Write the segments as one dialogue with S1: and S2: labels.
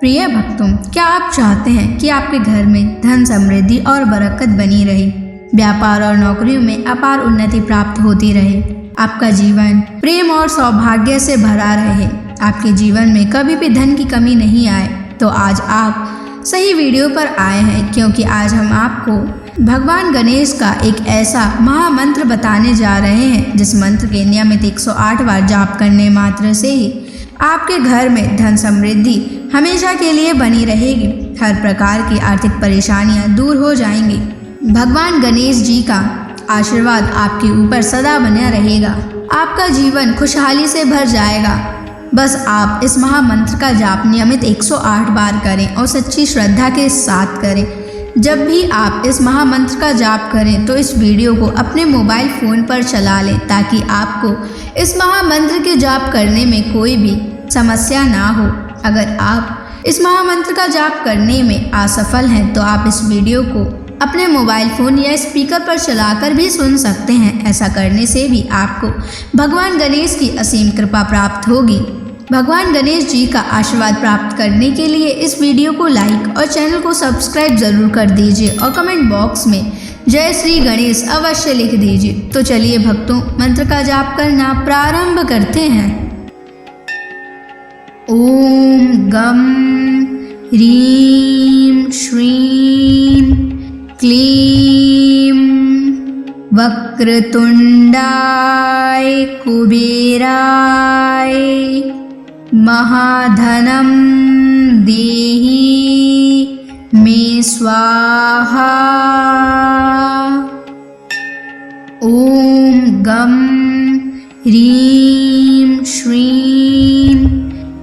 S1: प्रिय भक्तों, क्या आप चाहते हैं कि आपके घर में धन समृद्धि और बरकत बनी रहे, व्यापार और नौकरियों में अपार उन्नति प्राप्त होती रहे, आपका जीवन प्रेम और सौभाग्य से भरा रहे, आपके जीवन में कभी भी धन की कमी नहीं आए, तो आज आप सही वीडियो पर आए हैं, क्योंकि आज हम आपको भगवान गणेश का एक ऐसा महामंत्र बताने जा रहे हैं जिस मंत्र के नियमित 108 बार जाप करने मात्र से ही आपके घर में धन समृद्धि हमेशा के लिए बनी रहेगी। हर प्रकार की आर्थिक परेशानियां दूर हो जाएंगी। भगवान गणेश जी का आशीर्वाद आपके ऊपर सदा बना रहेगा। आपका जीवन खुशहाली से भर जाएगा। बस आप इस महामंत्र का जाप नियमित 108 बार करें और सच्ची श्रद्धा के साथ करें। जब भी आप इस महामंत्र का जाप करें तो इस वीडियो को अपने मोबाइल फ़ोन पर चला लें, ताकि आपको इस महामंत्र के जाप करने में कोई भी समस्या ना हो। अगर आप इस महामंत्र का जाप करने में असफल हैं तो आप इस वीडियो को अपने मोबाइल फ़ोन या स्पीकर पर चलाकर भी सुन सकते हैं। ऐसा करने से भी आपको भगवान गणेश की असीम कृपा प्राप्त होगी। भगवान गणेश जी का आशीर्वाद प्राप्त करने के लिए इस वीडियो को लाइक और चैनल को सब्सक्राइब जरूर कर दीजिए और कमेंट बॉक्स में जय श्री गणेश अवश्य लिख दीजिए। तो चलिए भक्तों, मंत्र का जाप करना प्रारंभ करते हैं। ओम गम ह्रीं श्रीं क्लीं वक्रतुंडाय कुबेराय महाधनं देहि मे स्वाहा। ओम गम ह्रीं श्रीं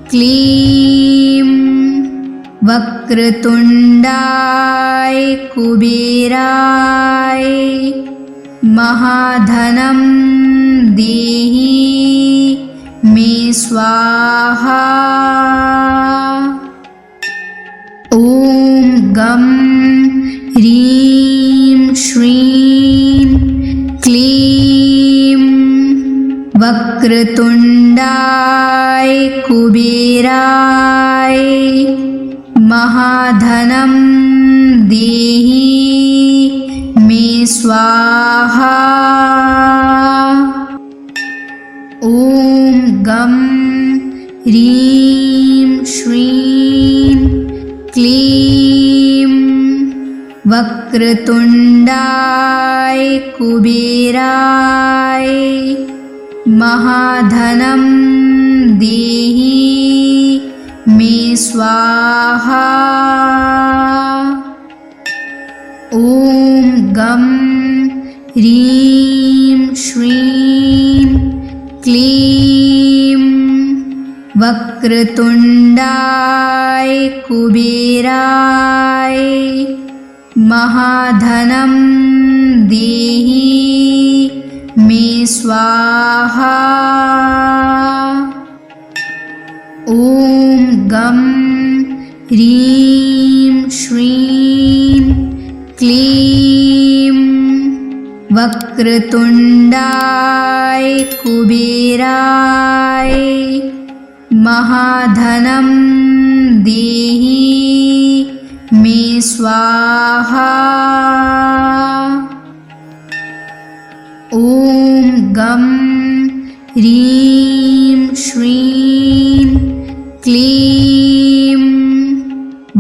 S1: क्लीं वक्रतुंडाय कुबेराय महाधनं देहि मे स्वाहा। ओम गम ह्रीं श्रीं क्लीं वक्रतुंडाय कुबेराय महाधनं देहि मे स्वाहा। ओम गम ह्रीं श्रीं क्लीं वक्रतुंडाय कुबेराय महाधनं देहि मे स्वाहा। ओम गम ह्रीं श्रीं क्लीं वक्रतुंडाय कुबेराय महाधनं देहि मे स्वाहा। ओम गम ह्रीं श्रीं क्लीं वक्रतुंडाय कुबेराय महाधनं देहि मे स्वाहा। ओम गम ह्रीं श्रीं क्लीं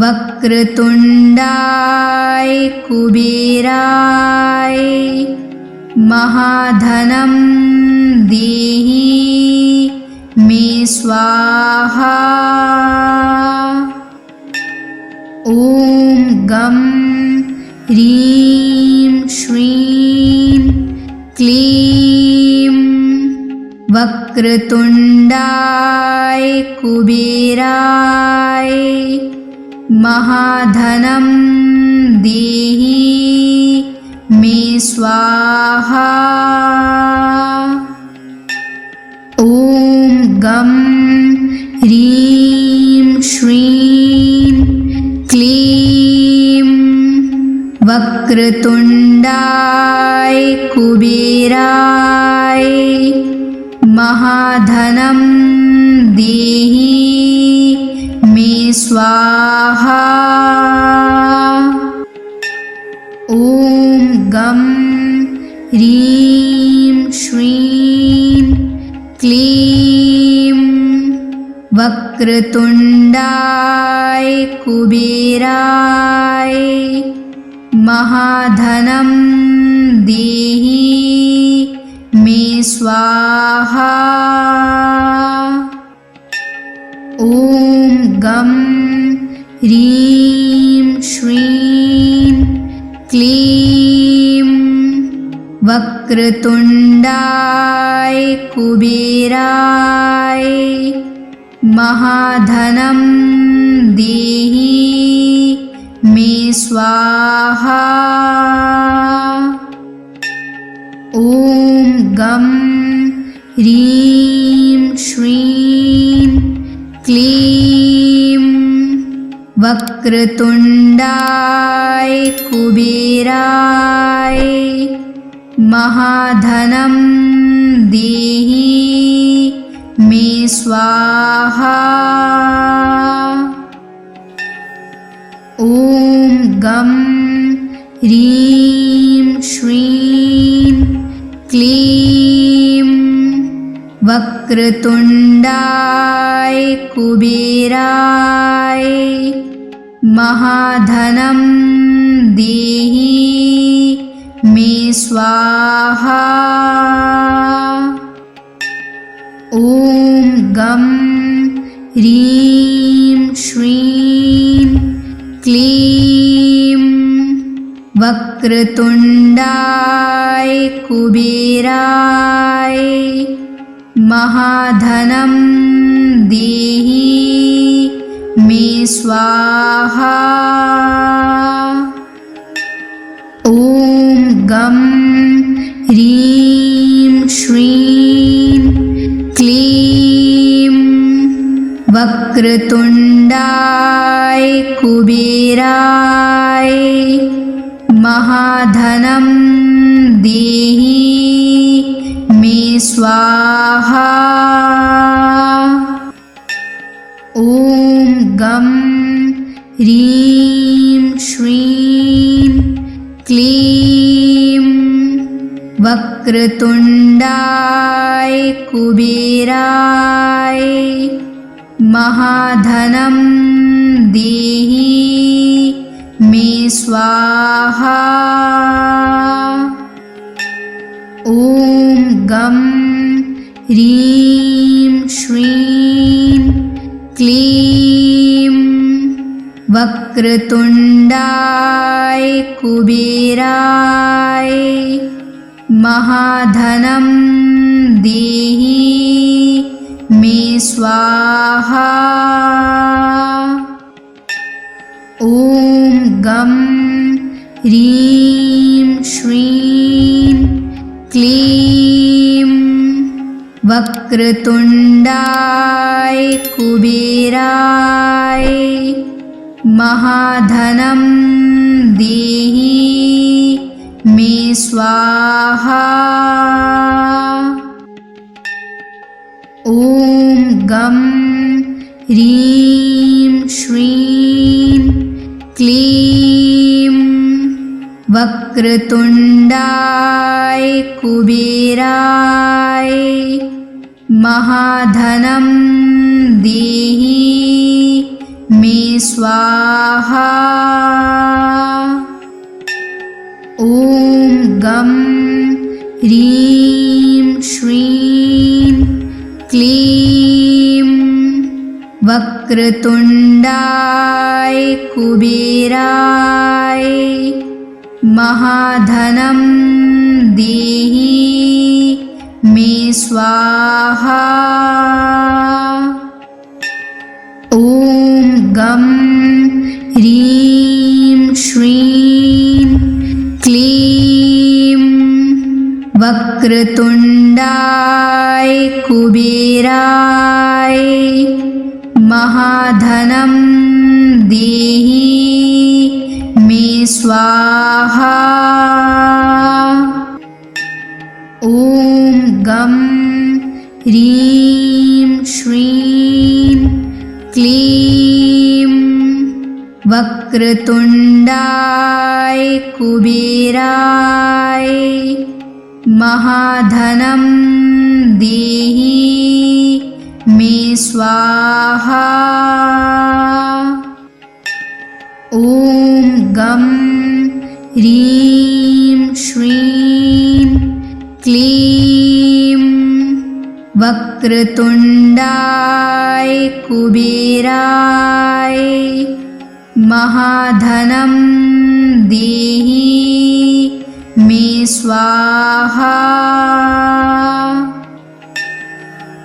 S1: वक्रतुंडाय कुबेराय महाधनं देहि मे स्वाहा। ओम गम ह्रीं श्रीं क्लीं वक्रतुंडाय कुबेराय महाधनं देहि मे स्वाहा। ओम गम ह्रीं श्रीं क्लीं वक्रतुंडाय कुबेराय महाधनं देहि मे स्वाहा। ॐ गं ह्रीं श्रीं क्लीं वक्रतुण्डाय कुबेराय महाधनं देहि मे स्वाहा। ॐ गं ह्रीं श्रीं क्लीं वक्रतुण्डाय कुबेराय महाधनं देहि मे स्वाहा। ॐ गं ह्रीं श्रीं क्लीं वक्रतुण्डाय कुबेराय महाधनं देहि मे स्वाहा। ॐ गं ह्रीं श्रीं क्लीं वक्रतुण्डाय कुबेराय महाधनं देहि मे स्वाहा। ॐ गं ह्रीं श्रीं क्लीं वक्रतुण्डाय कुबेराय महाधनं देहि मे स्वाहा। ॐ गं ह्रीं श्रीं क्लीं वक्रतुण्डाय कुबेराय महाधनं देहि मे स्वाहा। ॐ गं ह्रीं श्रीं क्लीं वक्रतुण्डाय कुबेराय महाधनं देहि मे स्वाहा। ॐ गं ह्रीं श्रीं क्लीं वक्रतुण्डाय कुबेराय महाधनं देहि मे स्वाहा। ॐ गं ह्रीं श्रीं क्लीं वक्रतुण्डाय कुबेराय महाधनं देहि मे स्वाहा। ॐ गं ह्रीं श्रीं क्लीं वक्रतुण्डाय कुबेराय महाधनं देहि मे स्वाहा। ॐ गं ह्रीं श्रीं क्लीं वक्रतुण्डाय कुबेराय महाधनं देहि मे स्वाहा। ॐ गं ह्रीं श्रीं क्लीं वक्रतुण्डाय कुबेराय महाधनं देहि मे स्वाहा। ॐ गं ह्रीं श्रीं क्लीं वक्रतुण्डाय कुबेराय महाधनं देहि मे स्वाहा। ॐ गं ह्रीं श्रीं क्लीं वक्रतुण्डाय कुबेराय महाधनं देहि मे स्वाहा।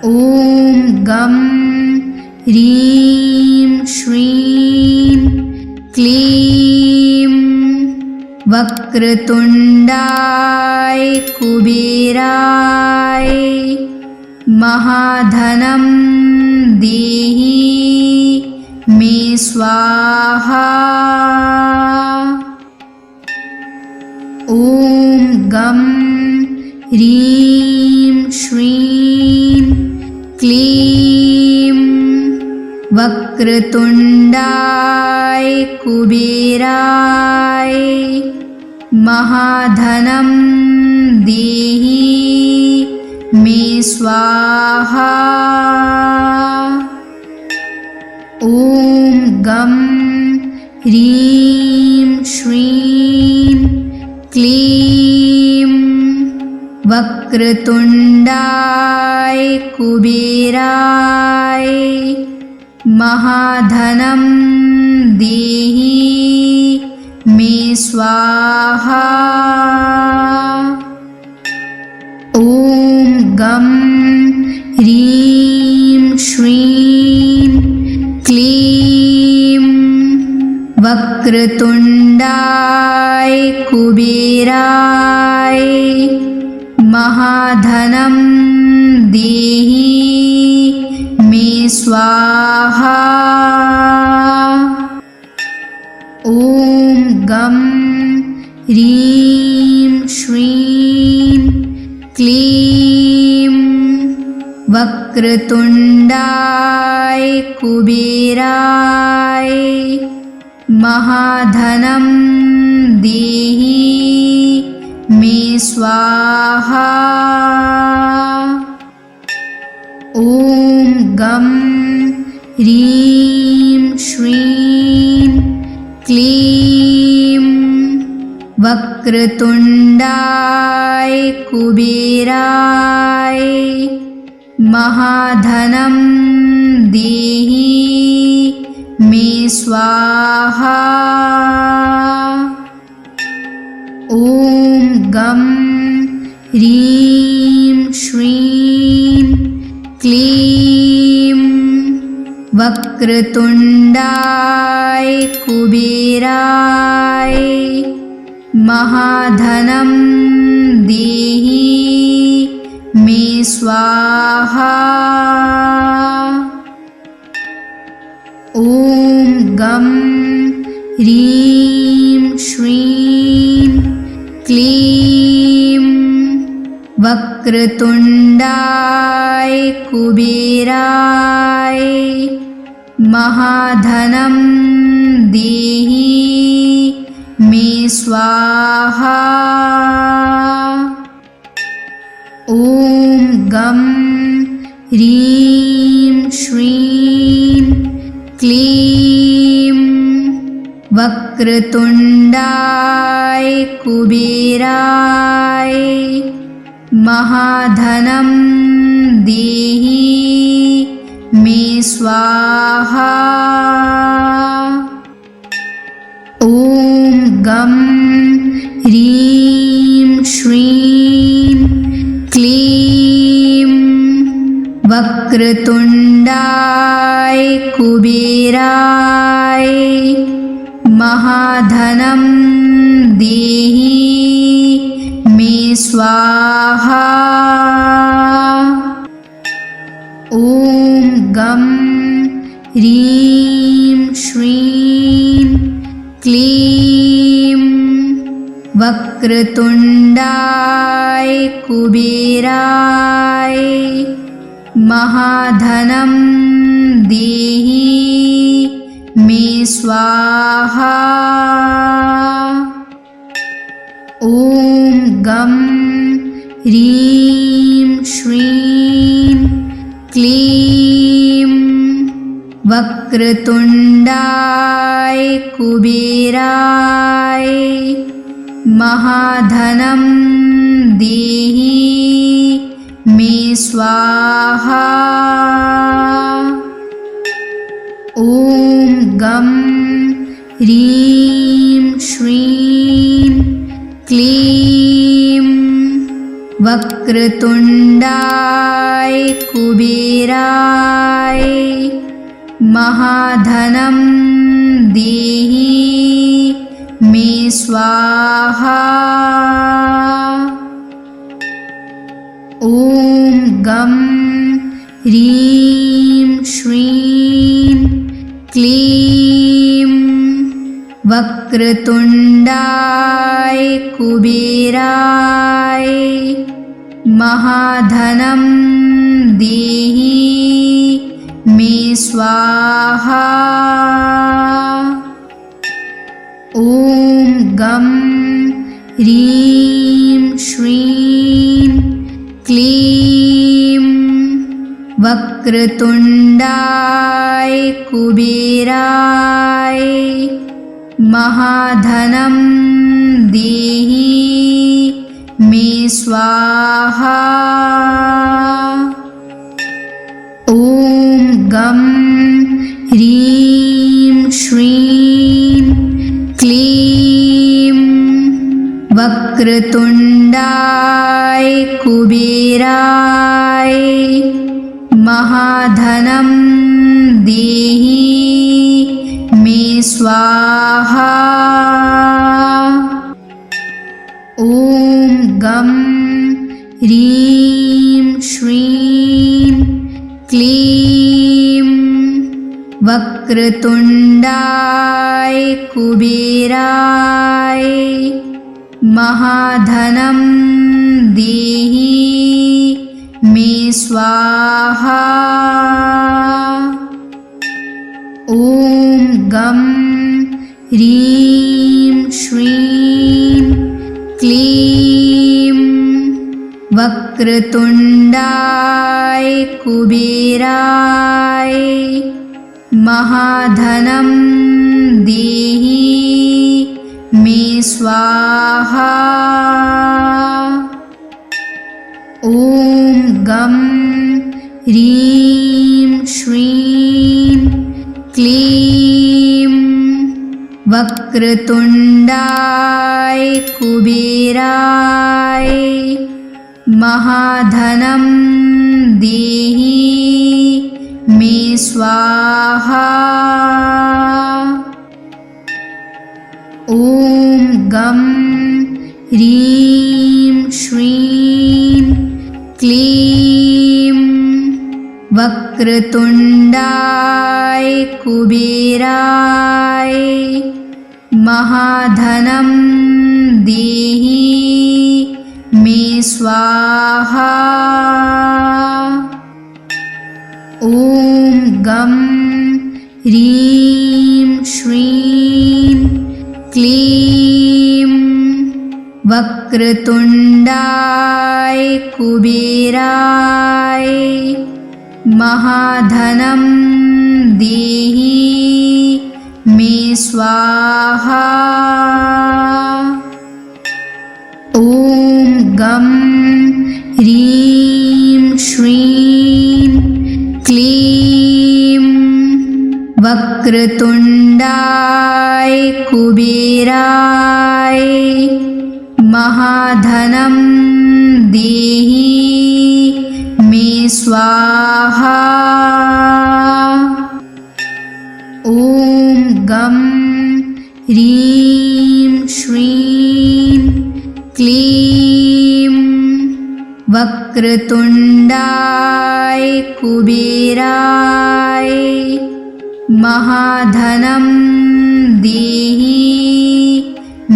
S1: ॐ गं ह्रीं श्रीं क्लीं वक्रतुण्डाय कुबेराय महाधनं देहि मे स्वाहा। ॐ गं ह्रीं श्रीं क्लीं वक्रतुण्डाय कुबेराय महाधनं देहि मे स्वाहा। ॐ गं ह्रीं श्रीं क्लीं वक्रतुण्डाय कुबेराय महाधनं देहि मे स्वाहा। ॐ गं ह्रीं श्रीं क्लीं वक्रतुण्डाय कुबेराय महाधनं देहि मे स्वाहा। ॐ गं ह्रीं श्रीं क्लीं वक्रतुण्डाय कुबेराय महाधनं देहि मे स्वाहा। ॐ गं ह्रीं श्रीं क्लीं वक्रतुण्डाय कुबेराय महाधनं देहि मे स्वाहा। ॐ गं ह्रीं श्रीं क्लीं वक्रतुण्डाय कुबेराय महाधनं देहि मे स्वाहा। ॐ गं ह्रीं श्रीं क्लीं वक्रतुण्डाय कुबेराय महाधनं देहि मे स्वाहा। ॐ गं ह्रीं श्रीं क्लीं वक्रतुण्डाय कुबेराय महाधनं देहि मे स्वाहा। ॐ गं ह्रीं श्रीं क्लीं वक्रतुण्डाय कुबेराय महाधनं देहि मे स्वाहा। ॐ गं ह्रीं श्रीं क्लीं वक्रतुण्डाय कुबेराय महाधनं देहि मे स्वाहा। ॐ गं ह्रीं श्रीं क्लीं वक्रतुण्डाय कुबेराय महाधनं देहि मे स्वाहा। ॐ गं ह्रीं श्रीं क्लीं वक्रतुण्डाय कुबेराय महाधनं देहि मे स्वाहा। ॐ गं ह्रीं श्रीं क्लीं वक्रतुण्डाय कुबेराय महाधनं देहि मे स्वाहा। ॐ गं ह्रीं श्रीं क्लीं वक्रतुण्डाय कुबेराय महाधनं देहि मे स्वाहा। ॐ गं ह्रीं श्रीं क्लीं वक्रतुण्डाय कुबेराय महाधनं देहि मे स्वाहा। ॐ गं ह्रीं श्रीं क्लीं वक्रतुण्डाय कुबेराय महाधनं देहि मे स्वाहा। ॐ गं ह्रीं श्रीं क्लीं वक्रतुण्डाय कुबेराय महाधनं देहि मे स्वाहा। ॐ गं ह्रीं श्रीं क्लीं वक्रतुण्डाय कुबेराय महाधनं देहि मे स्वाहा। ॐ गं ह्रीं श्रीं क्लीं वक्रतुण्डाय कुबेराय महाधनं देहि मे स्वाहा। ॐ गं ह्रीं श्रीं क्लीं वक्रतुण्डाय कुबेराय महाधनं देहि मे स्वाहा। ॐ गं ह्रीं श्रीं क्लीं वक्रतुण्डाय कुबेराय महाधनं देहि मे स्वाहा। ॐ गं ह्रीं श्रीं क्लीं वक्रतुण्डाय कुबेराय महाधनं देहि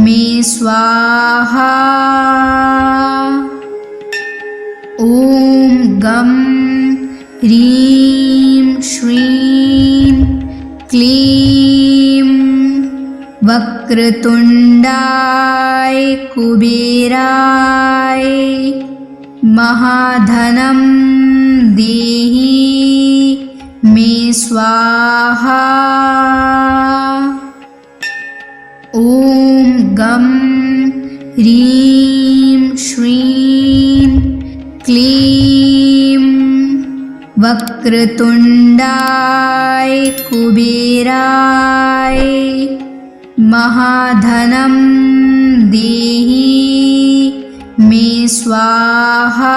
S1: मे स्वाहा। ॐ गं ह्रीं श्रीं क्लीं वक्रतुण्डाय कुबेराय महाधनं देहि मे स्वाहा। ॐ गं ह्रीं श्रीं क्लीं वक्रतुण्डाय कुबेराय महाधनं देहि मे स्वाहा।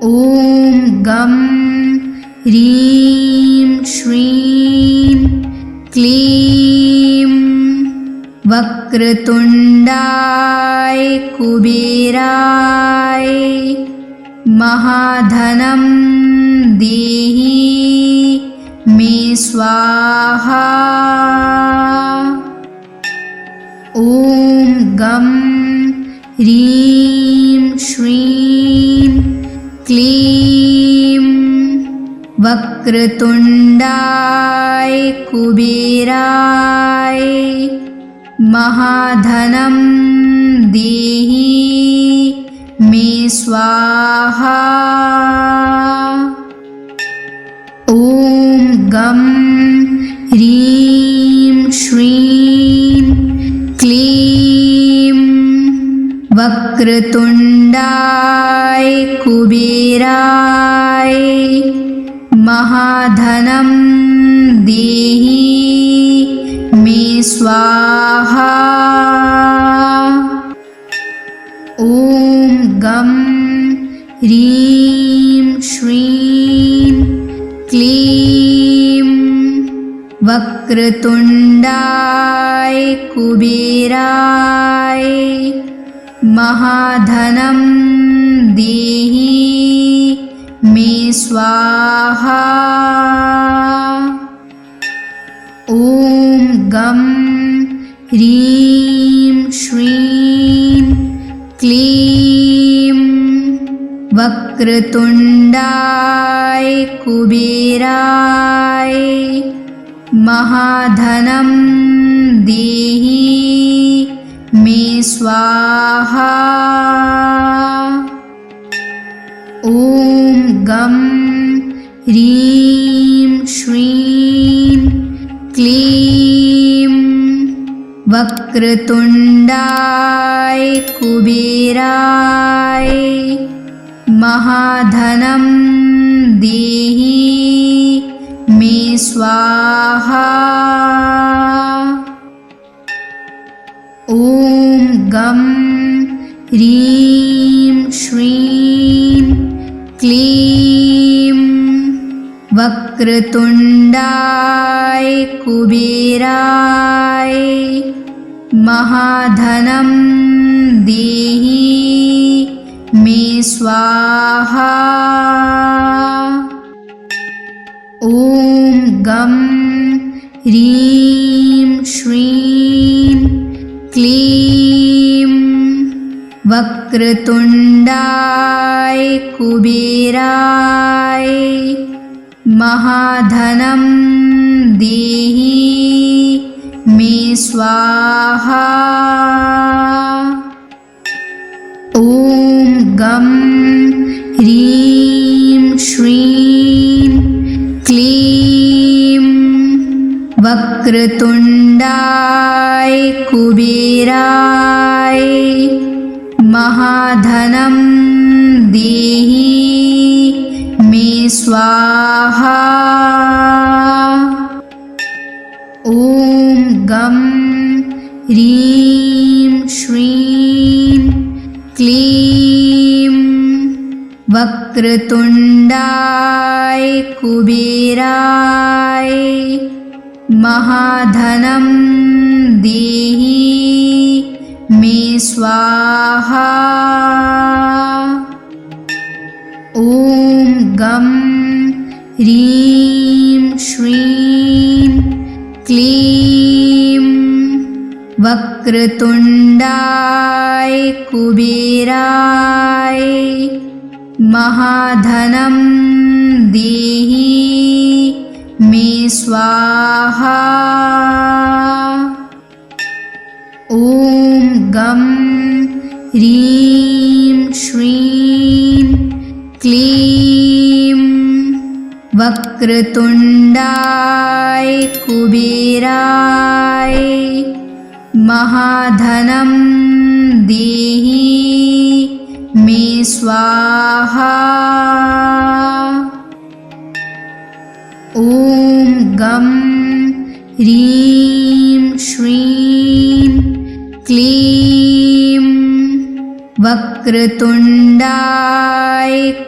S1: ॐ गं ह्रीं श्रीं क्लीं वक्रतुण्डाय कुबेराय महाधनं देहि मे स्वाहा। ॐ गं ह्रीं श्रीं क्लीं वक्रतुण्डाय कुबेराय महाधनं देहि मे स्वाहा। ॐ गं ह्रीं श्रीं क्लीं वक्रतुण्डाय कुबेराय महाधनं देहि मे स्वाहा। ॐ गं ह्रीं श्रीं क्लीं वक्रतुण्डाय कुबेराय महाधनं देहि मे स्वाहा। ॐ गं ह्रीं श्रीं क्लीं वक्रतुण्डाय कुबेराय महाधनं देहि मे स्वाहा। ॐ गं ह्रीं श्रीं क्लीं वक्रतुण्डाय कुबेराय महाधनं देहि मे स्वाहा। ॐ गं ह्रीं श्रीं क्लीं वक्रतुण्डाय कुबेराय महाधनं देहि मे स्वाहा। ॐ गं ह्रीं श्रीं क्लीं वक्रतुण्डाय कुबेराय महाधनं देहि मे स्वाहा। ॐ गं ह्रीं श्रीं क्लीं वक्रतुण्डाय कुबेराय महाधनं देहि मे स्वाहा। ॐ गं ह्रीं श्रीं क्लीं वक्रतुण्डाय कुबेराय महाधनं देहि मे स्वाहा। ॐ गं ह्रीं श्रीं क्लीं वक्रतुण्डाय कुबेराय महाधनं देहि मे स्वाहा। ॐ गं ह्रीं श्रीं क्लीं वक्रतुण्डाय कुबेराय महाधनं देहि मे स्वाहा। ॐ गं ह्रीं श्रीं क्लीं वक्रतुण्डाय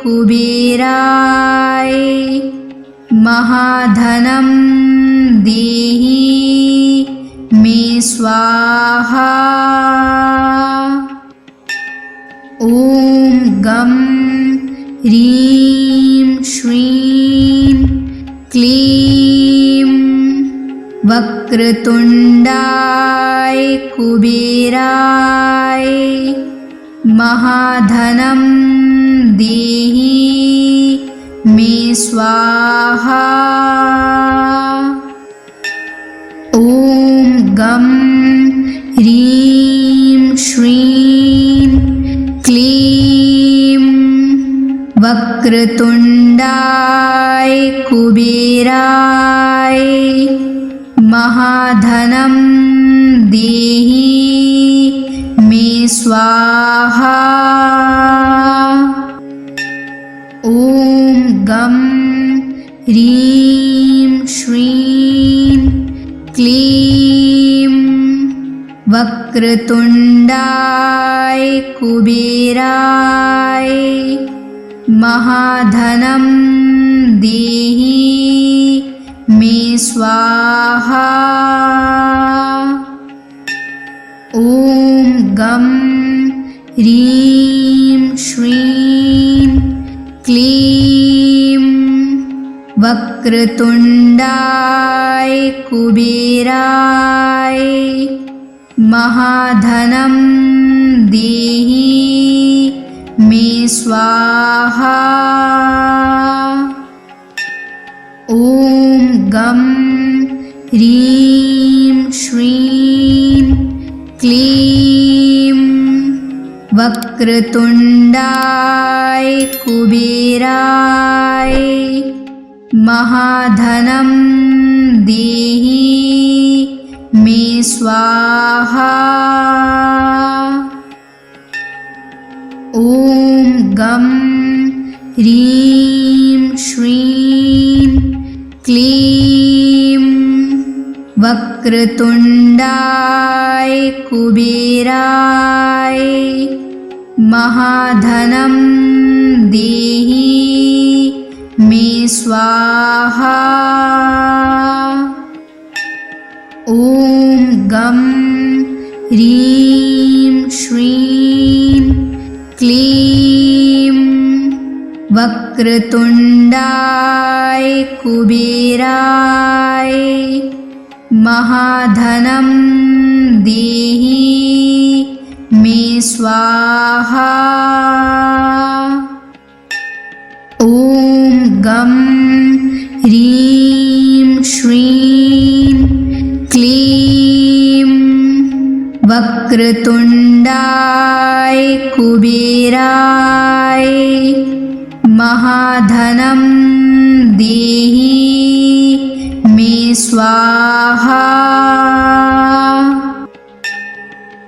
S1: कुबेराय महाधनं देहि मे स्वाहा। ॐ गं ह्रीं श्रीं क्लीं वक्रतुण्डाय कुबेराय महाधनं देहि मे स्वाहा। ॐ गं ह्रीं श्रीं क्लीं वक्रतुण्डाय कुबेराय महाधनं देहि मे स्वाहा। ॐ गं ह्रीं श्रीं क्लीं वक्रतुण्डाय कुबेराय महाधनं देहि मे स्वाहा। ॐ गं ह्रीं श्रीं क्लीं वक्रतुण्डाय कुबेराय महाधनं देहि मे स्वाहा। ॐ गं ह्रीं श्रीं क्लीं वक्रतुण्डाय कुबेराय महाधनं देहि मे स्वाहा। ॐ गं ह्रीं श्रीं क्लीं वक्रतुण्डाय कुबेराय महाधनं देहि मे स्वाहा। ॐ गं ह्रीं श्रीं क्लीं वक्रतुण्डाय कुबेराय महाधनं देहि मे स्वाहा। ॐ गं ह्रीं श्रीं क्लीं वक्रतुण्डाय कुबेराय महाधनं देहि मे स्वाहा।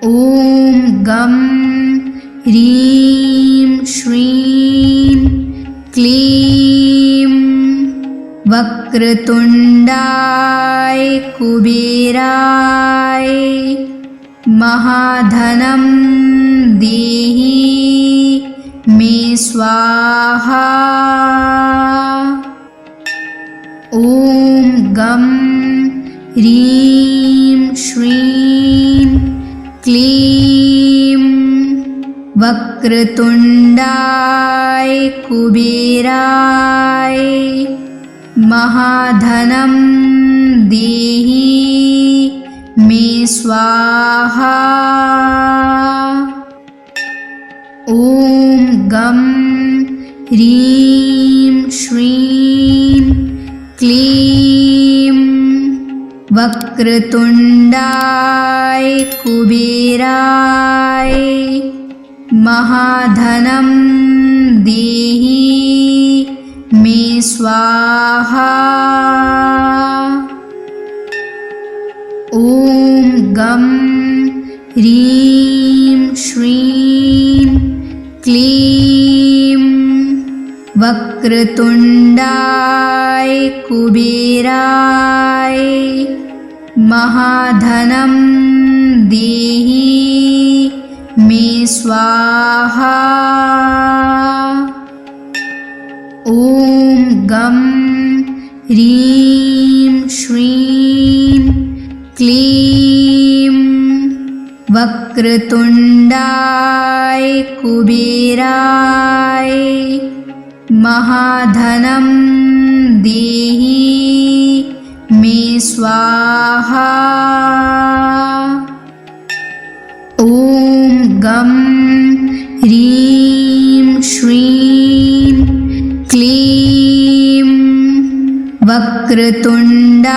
S1: ॐ गं ह्रीं श्रीं क्लीं वक्रतुण्डाय कुबेराय महाधनं देहि मे स्वाहा। ॐ गं ह्रीं श्रीं क्लीं वक्रतुण्डाय कुबेराय महाधनं देहि मे स्वाहा। ॐ गं ह्रीं श्रीं क्लीं वक्रतुण्डाय कुबेराय महाधनं देहि मे स्वाहा। ॐ गं ह्रीं श्रीं क्लीं वक्रतुण्डाय कुबेराय महाधनं देहि मे स्वाहा। ॐ गं ह्रीं श्रीं क्लीं वक्रतुण्डाय कुबेराय महाधनं देहि मे स्वाहा। ॐ गं ह्रीं श्रीं क्लीं वक्रतुण्डाय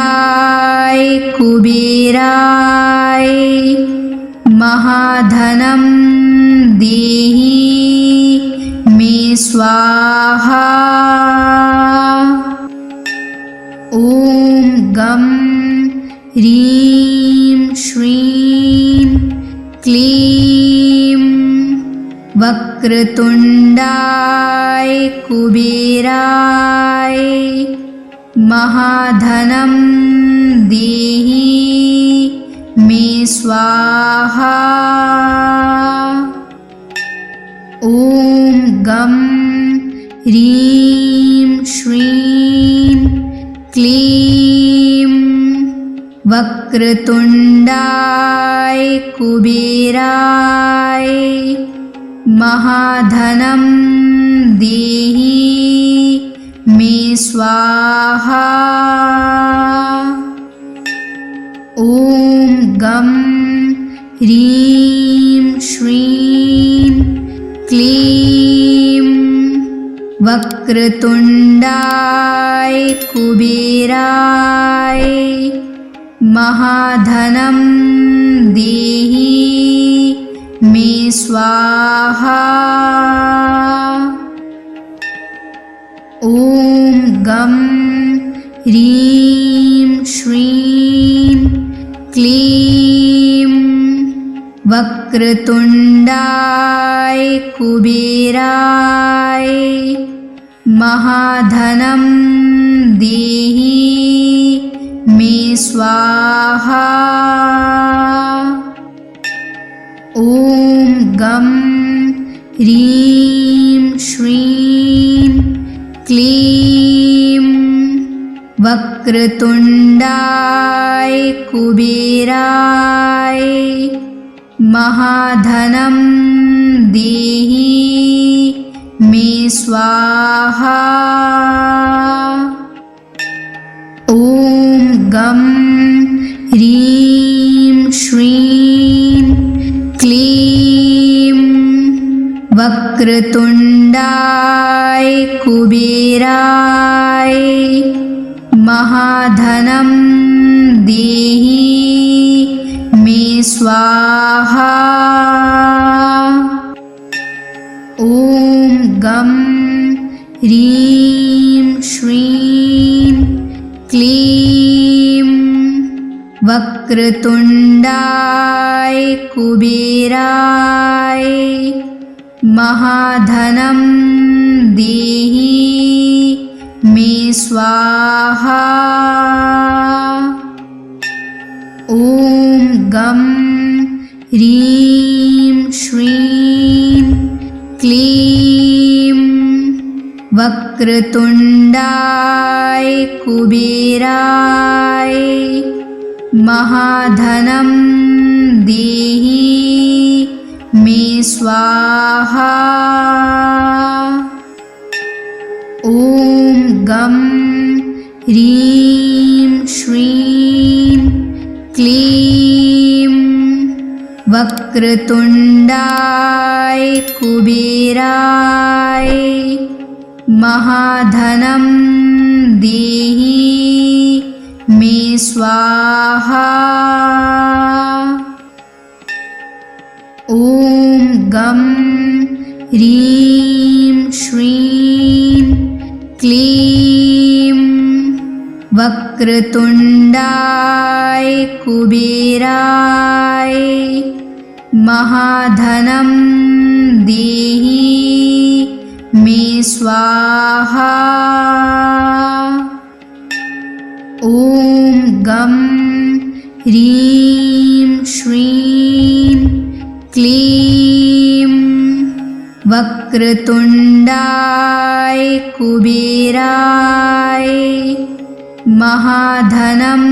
S1: कुबेराय महाधनं देहि मे स्वाहा। ॐ गं ह्रीं श्रीं क्लीं वक्रतुण्डाय कुबेराय महाधनं देहि मे स्वाहा। ॐ गं ह्रीं श्रीं क्लीं वक्रतुण्डाय कुबेराय महाधनं देहि मे स्वाहा। ॐ गं ह्रीं श्रीं क्लीं वक्रतुण्डाय कुबेराय महाधनं देहि मे स्वाहा। ॐ गं ह्रीं श्रीं क्लीं वक्रतुण्डाय कुबेराय महाधनं देहि मे स्वाहा। ॐ गं ह्रीं श्रीं क्लीं वक्रतुण्डाय कुबेराय महाधनं देहि मे स्वाहा। ॐ गं ह्रीं श्रीं क्लीं वक्रतुण्डाय कुबेराय महाधनं देहि मे स्वाहा। ॐ गं ह्रीं श्रीं क्लीं वक्रतुण्डाय कुबेराय महाधनं देहि मे स्वाहा। ॐ गं ह्रीं श्रीं क्लीं वक्रतुण्डाय कुबेराय महाधनं देहि मे स्वाहा। ॐ गं ह्रीं श्रीं क्लीं वक्रतुण्डाय कुबेराय महाधनं देहि मे मे स्वाहा। ॐ गं ह्रीं श्रीं क्लीं वक्रतुण्डाय कुबेराय महाधनं देहि मे स्वाहा। ॐ गं ह्रीं श्रीं क्लीं वक्रतुण्डाय कुबेराय महाधनं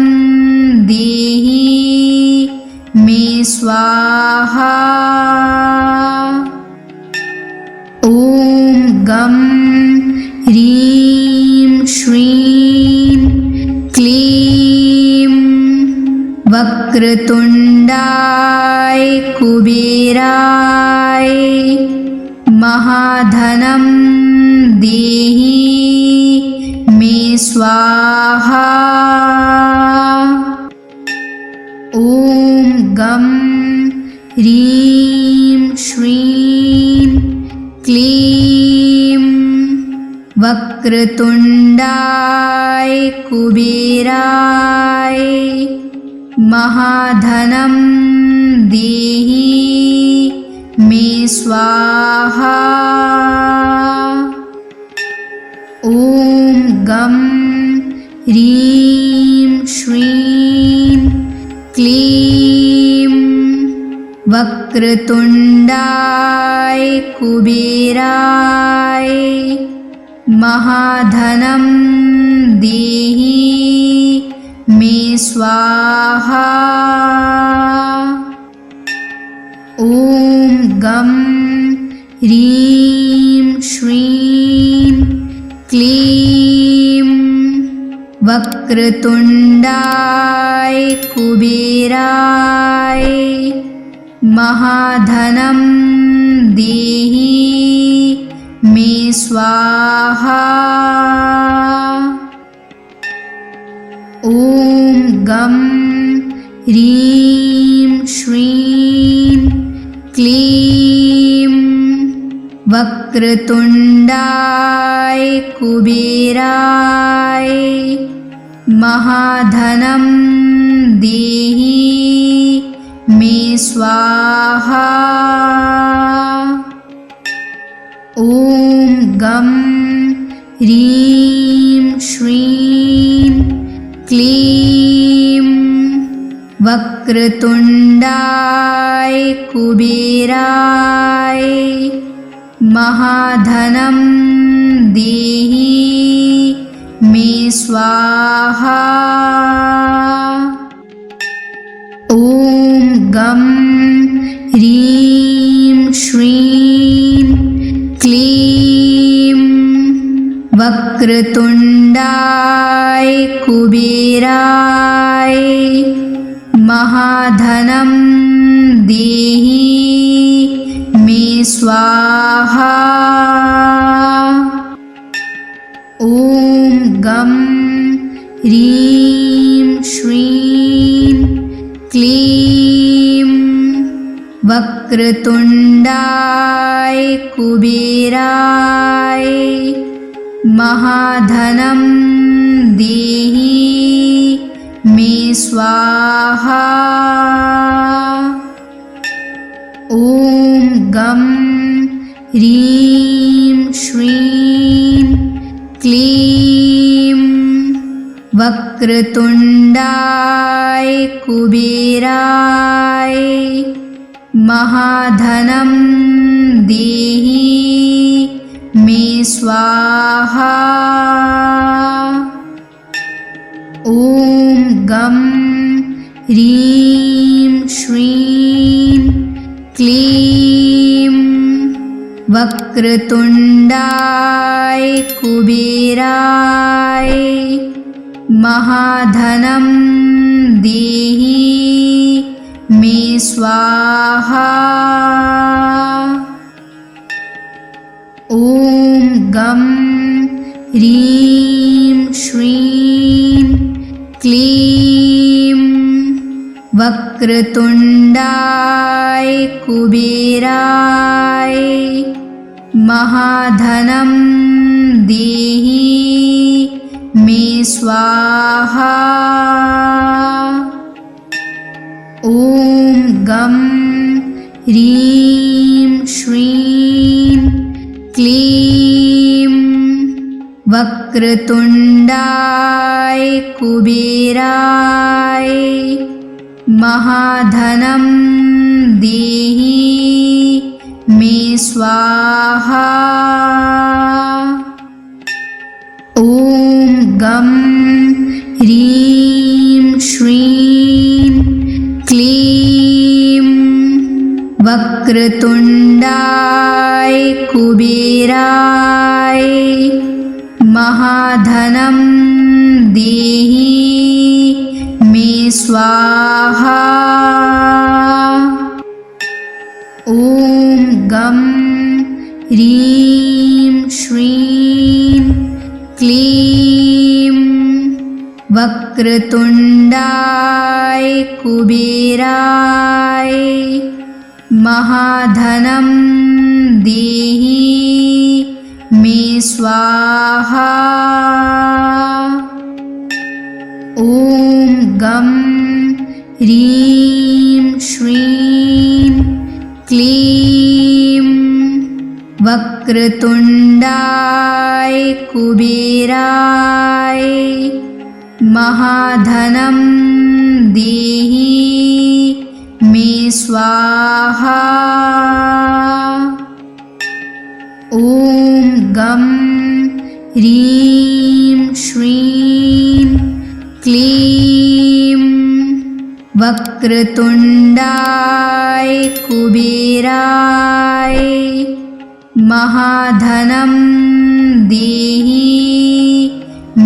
S1: देहि मे स्वाहा। ॐ गं ह्रीं श्रीं क्लीं वक्रतुण्डाय कुबेराय महाधनं देहि मे स्वाहा। ॐ गं ह्रीं श्रीं क्लीं वक्रतुण्डाय कुबेराय महाधनं देहि मे स्वाहा। ॐ गं ह्रीं श्रीं क्लीं वक्रतुण्डाय कुबेराय महाधनं देहि मे स्वाहा। ॐ गं ह्रीं श्रीं क्लीं वक्रतुण्डाय कुबेराय महाधनं देहि मे स्वाहा। ॐ गं ह्रीं श्रीं क्लीं वक्रतुण्डाय कुबेराय महाधनं देहि मे स्वाहा। ॐ गं ह्रीं श्रीं क्लीं वक्रतुण्डाय कुबेराय महाधनं देहि मे स्वाहा। ॐ गं ह्रीं श्रीं क्लीं वक्रतुण्डाय कुबेराय महाधनं देहि मे स्वाहा। ॐ गं ह्रीं श्रीं क्लीं वक्रतुण्डाय कुबेराय महाधनं देहि मे स्वाहा। ॐ गं ह्रीं श्रीं क्लीं वक्रतुण्डाय कुबेराय महाधनं देहि मे स्वाहा। ॐ गं ह्रीं श्रीं क्लीं वक्रतुण्डाय कुबेराय महाधनं देहि मे स्वाहा। ॐ गं ह्रीं श्रीं क्लीं वक्रतुण्डाय कुबेराय महाधनं देहि मे स्वाहा। ॐ गं ह्रीं श्रीं क्लीं वक्रतुण्डाय कुबेराय महाधनं देहि मे स्वाहा। ॐ गं ह्रीं श्रीं क्लीं वक्रतुण्डाय कुबेराय महाधनं देहि मे स्वाहा। ॐ गं ह्रीं श्रीं क्लीं वक्रतुण्डाय कुबेराय महाधनं देहि मे स्वाहा। ॐ गं ह्रीं श्रीं क्लीं वक्रतुण्डाय कुबेराय महाधनं देहि मे स्वाहा। ॐ गं ह्रीं श्रीं क्लीं वक्रतुण्डाय कुबेराय महाधनं देहि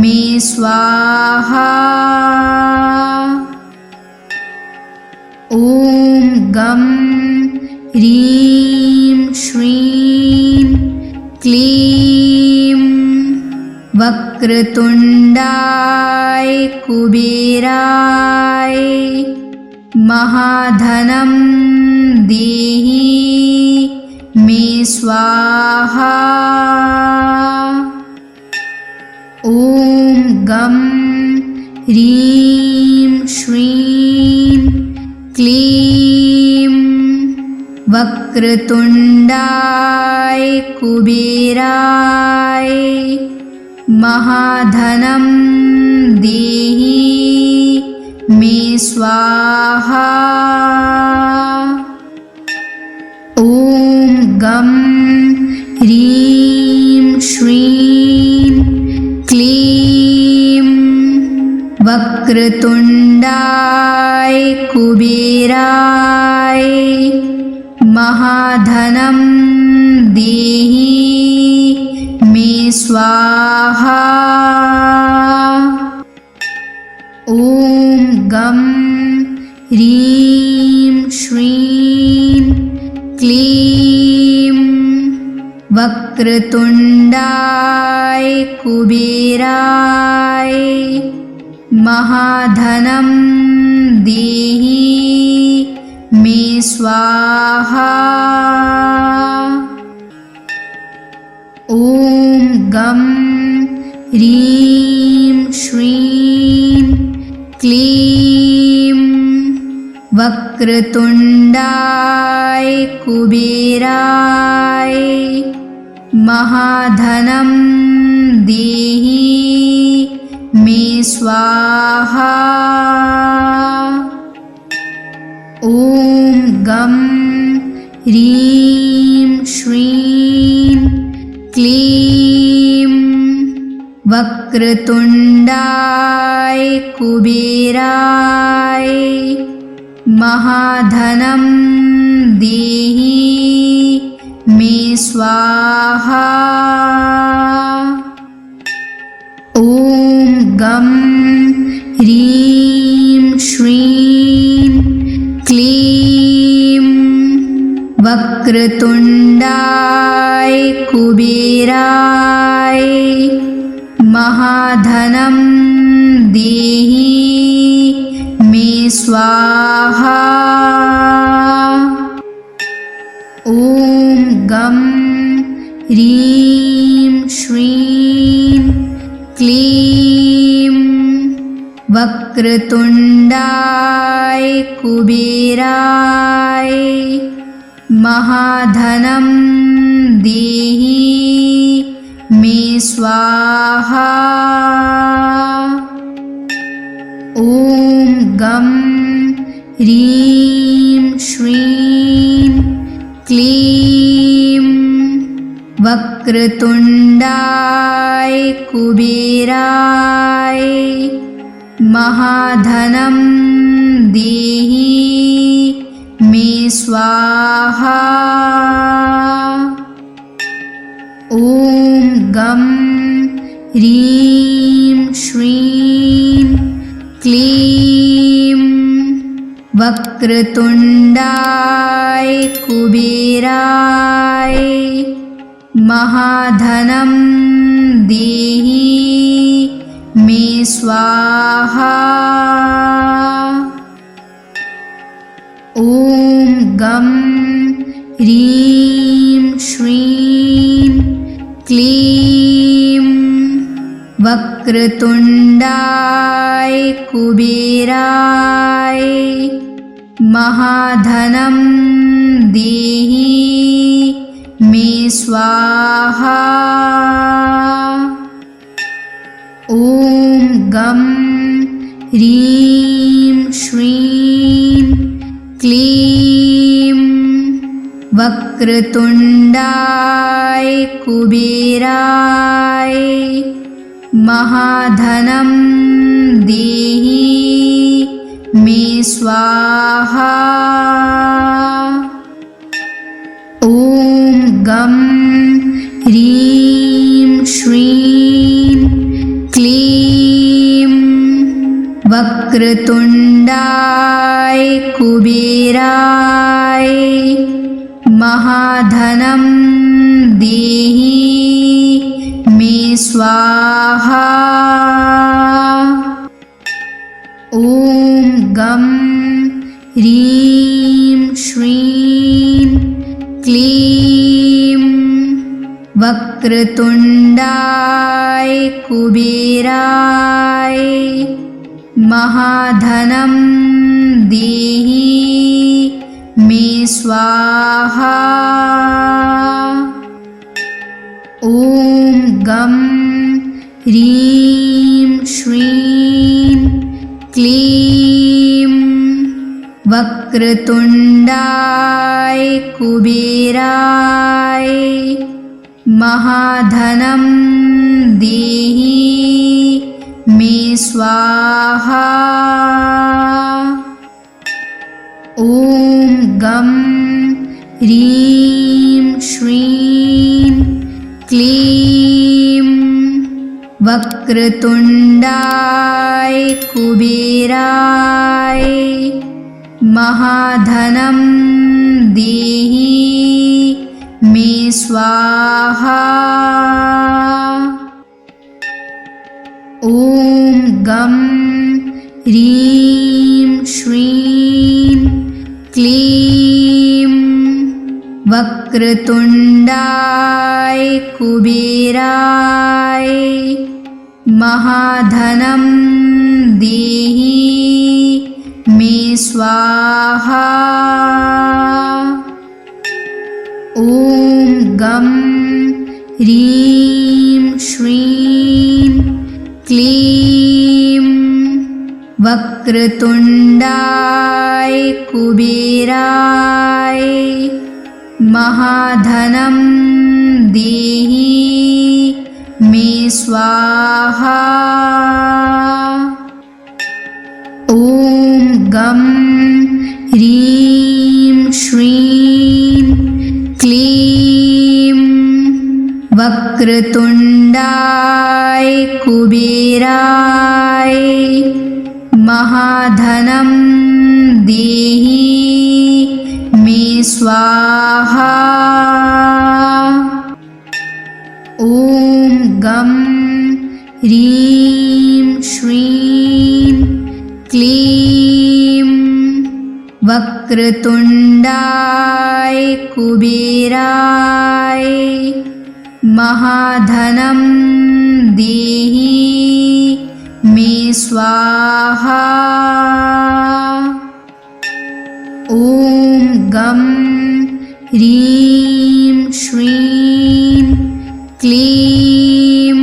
S1: मे स्वाहा। ॐ गं ह्रीं श्रीं क्लीं वक्रतुण्डाय कुबेराय महाधनं देहि मे स्वाहा। ॐ गं ह्रीं श्रीं क्लीं वक्रतुण्डाय कुबेराय महाधनं देहि मे स्वाहा। ॐ गं ह्रीं श्रीं क्लीं वक्रतुण्डाय कुबेराय महाधनं देहि मे स्वाहा। ॐ गं ह्रीं श्रीं क्लीं वक्रतुण्डाय कुबेराय महाधनं देहि मे स्वाहा। ॐ गं ह्रीं श्रीं क्लीं वक्रतुण्डाय कुबेराय महाधनं देहि मे स्वाहा। ॐ गं ह्रीं श्रीं क्लीं वक्रतुण्डाय कुबेराय महाधनं देहि मे स्वाहा। ॐ गं ह्रीं श्रीं क्लीं वक्रतुण्डाय कुबेराय महाधनं देहि मे स्वाहा। ॐ गं ह्रीं श्रीं क्लीं वक्रतुण्डाय कुबेराय महाधनं देहि मे स्वाहा। ॐ गं ह्रीं श्रीं क्लीं वक्रतुण्डाय कुबेराय महाधनं देहि मे स्वाहा। ॐ गं ह्रीं श्रीं क्लीं वक्रतुण्डाय कुबेराय महाधनं देहि मे स्वाहा। ॐ गं ह्रीं श्रीं क्लीं वक्रतुण्डाय कुबेराय महाधनं देहि मे स्वाहा। ॐ गं ह्रीं श्रीं क्लीं वक्रतुण्डाय कुबेराय महाधनं देहि मे स्वाहा। ॐ गं ह्रीं श्रीं क्लीं वक्रतुण्डाय कुबेराय महाधनं देहि मे स्वाहा। ॐ गं ह्रीं श्रीं क्लीं वक्रतुण्डाय कुबेराय महाधनं देहि मे स्वाहा। ॐ गं ह्रीं श्रीं क्लीं वक्रतुण्डाय कुबेराय महाधनं देहि मे स्वाहा। ॐ गं ह्रीं श्रीं क्लीं वक्रतुण्डाय कुबेराय महाधनं देहि मे स्वाहा। ॐ गं ह्रीं श्रीं क्लीं वक्रतुण्डाय कुबेराय महाधनं देहि मे स्वाहा। ॐ गं ह्रीं श्रीं क्लीं वक्रतुण्डाय कुबेराय महाधनं देहि मे स्वाहा। ॐ गं ह्रीं श्रीं क्लीं वक्रतुण्डाय कुबेराय महाधनं देहि मे स्वाहा। ॐ गं ह्रीं श्रीं क्लीं वक्रतुण्डाय कुबेराय महाधनं देहि मे स्वाहा। ॐ गं ह्रीं श्रीं क्लीं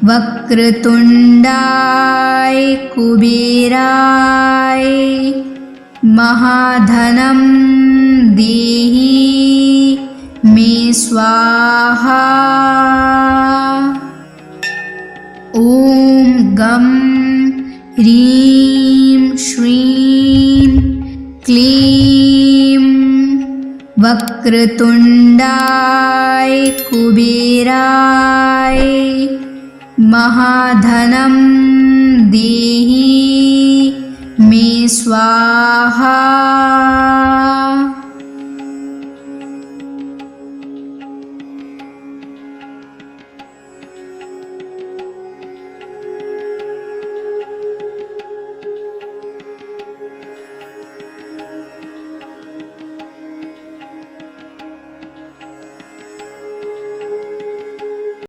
S1: वक्रतुण्डाय कुबेराय महाधनं देहि मे स्वाहा। ॐ गं ह्रीं श्रीं क्लीं वक्रतुण्डाय कुबेराय महाधनं देहि मे स्वाहा।